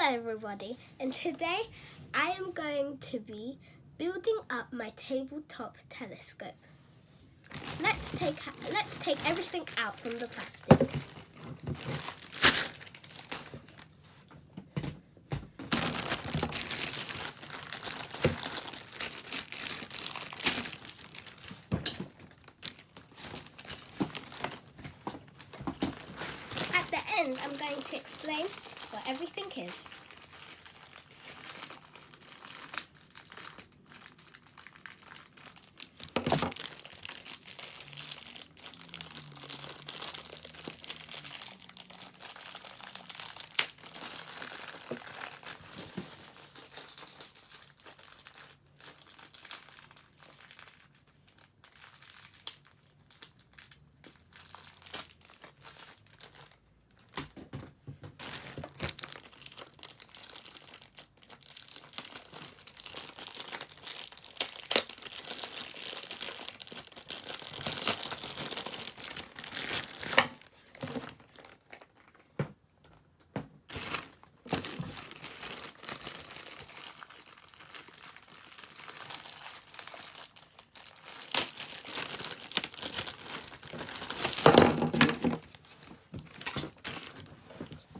Hello everybody, and today I am going to be building up my tabletop telescope. Let's take everything out from the plastic. At the end, I'm going to explain what everything is.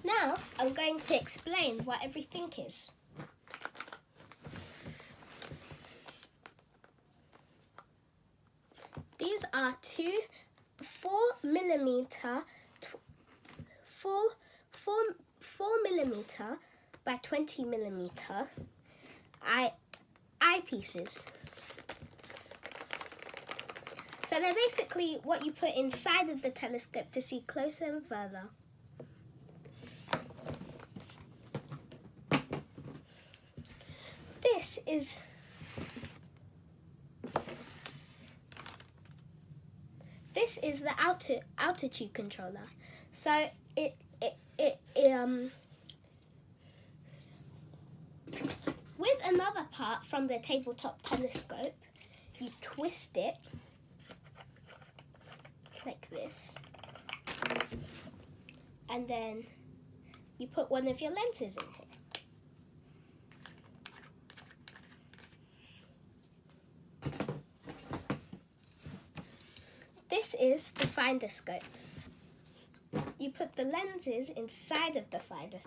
Now I'm going to explain what everything is. These are two 4mm by 20mm eyepieces. So they're basically what you put inside of the telescope to see closer and further. This is the altitude controller. So with another part from the tabletop telescope, you twist it like this, and then you put one of your lenses in here. This is the finder scope. You put the lenses inside of the finder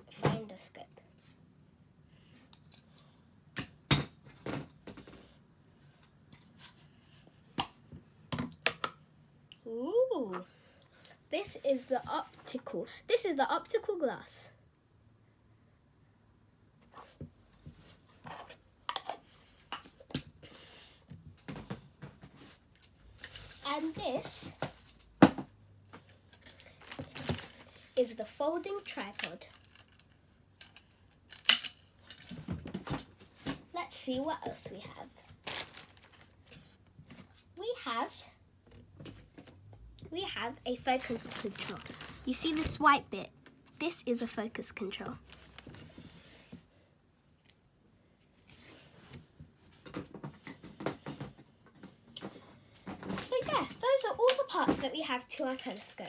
scope. Ooh. This is the optical glass. And this is the folding tripod. Let's see what else we have. We have a focus control. You see this white bit? This is a focus control. So yeah, those are all the parts that we have to our telescope.